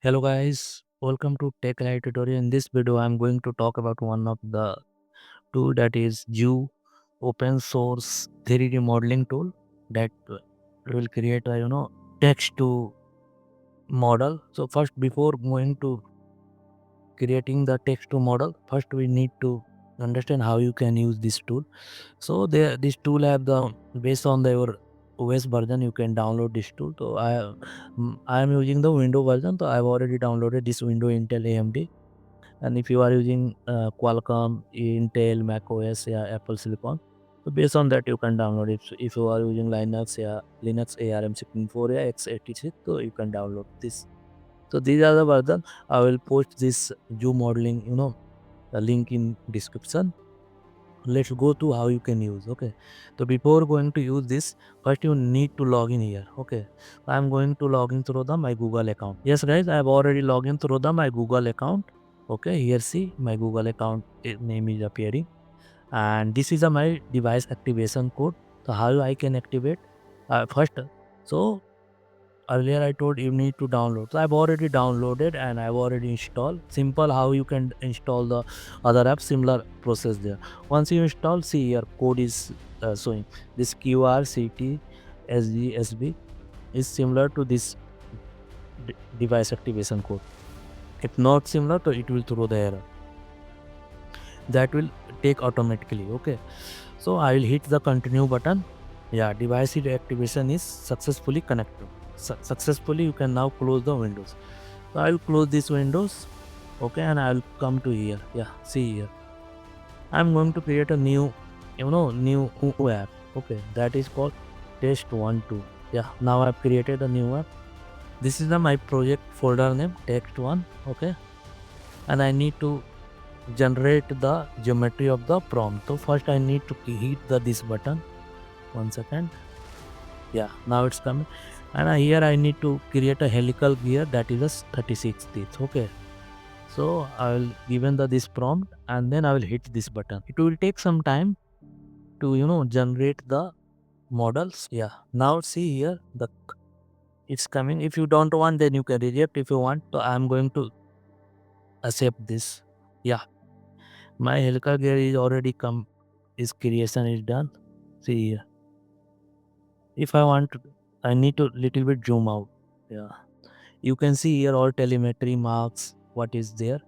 Hello guys, welcome to Tech Live tutorial. In this video, I'm going to talk about one of the tool that is Ju open source 3D modeling tool that will create a text to model. So first, before going to creating the text to model, first we need to understand how you can use this tool. So this tool have the based on your OS version you can download this tool. So I am using the Windows version. So I've already downloaded this Windows Intel AMD. And if you are using Qualcomm, Intel, Mac OS, yeah, Apple Silicon, so based on that you can download it. So if you are using Linux, yeah, Linux ARM64, yeah, x86, so you can download this. So these are the version. I will post this Ju modeling, the link in description. Let's go to how you can use. Okay, so before going to use this, first you need to log in here. Okay, I'm going to log in through the my Google account. Yes guys, I have already logged in through the my Google account. Okay, here see my Google account name is appearing, and this is a my device activation code. So how I can activate first. So earlier I told you need to download. So I've already downloaded and I've already installed. Simple how you can install the other app, similar process there. Once you install, see here code is showing. This QRCT SGSB is similar to this device activation code. If not similar, so it will throw the error. That will take automatically. Okay. So I will hit the continue button. Yeah, device activation is successfully connected. Successfully, you can now close the windows. So I will close this windows. Okay, and I will come to here. Yeah, see here. I'm going to create a new, new app. Okay, that is called test one two. Yeah, now I've created a new app. This is my project folder name, text one. Okay, and I need to generate the geometry of the prompt. So first I need to hit this button. 1 second. Yeah, now it's coming. And here I need to create a helical gear that is a 36 teeth. Okay, so I will given this prompt and then I will hit this button. It will take some time to generate the models. Yeah, now see here it's coming. If you don't want, then you can reject. If you want, so I'm going to accept this. Yeah, my helical gear is already come. Its creation is done. See here. If I want to, I need to little bit zoom out. Yeah, you can see here all telemetry marks what is there.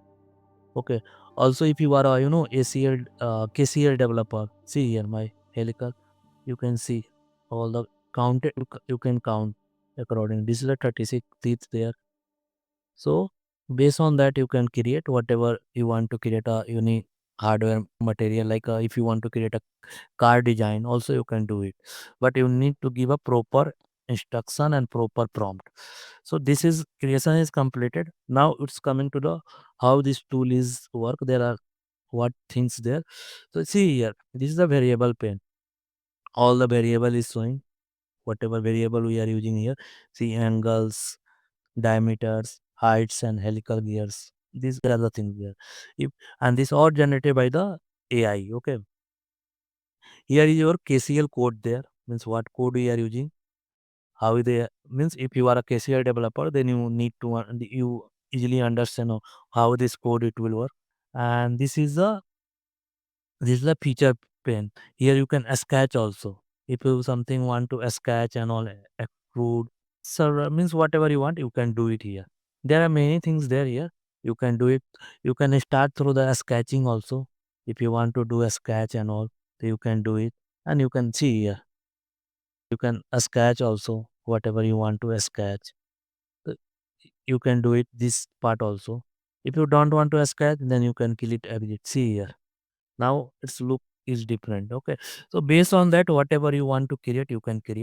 Okay, also if you are a ACL KCL developer, see here my helical, you can see all the counted, you can count according. This is a 36 teeth there. So based on that you can create whatever you want to create a unique hardware material, like if you want to create a car design also you can do it, but you need to give a proper instruction and proper prompt. So this is creation is completed. Now it's coming to the how this tool is work. There are what things there. So see here, this is a variable pane. All the variable is showing whatever variable we are using here. See angles, diameters, heights, and helical gears. These are the things there. If and this all generated by the AI. Okay. Here is your KCL code there. Means what code we are using. How they means if you are a KCL developer, then you need to you easily understand how this code it will work. And this is a feature pane. Here you can sketch also. If you something want to sketch and all extrude. So means whatever you want, you can do it here. There are many things there here. You can do it. You can start through the sketching also. If you want to do a sketch and all, so you can do it. And you can see here. You can sketch also whatever you want to sketch. Uh, You can do it this part also. If you don't want to sketch, then you can kill it exit. See here. Now its look is different. Okay. So based on that, whatever you want to create, you can create.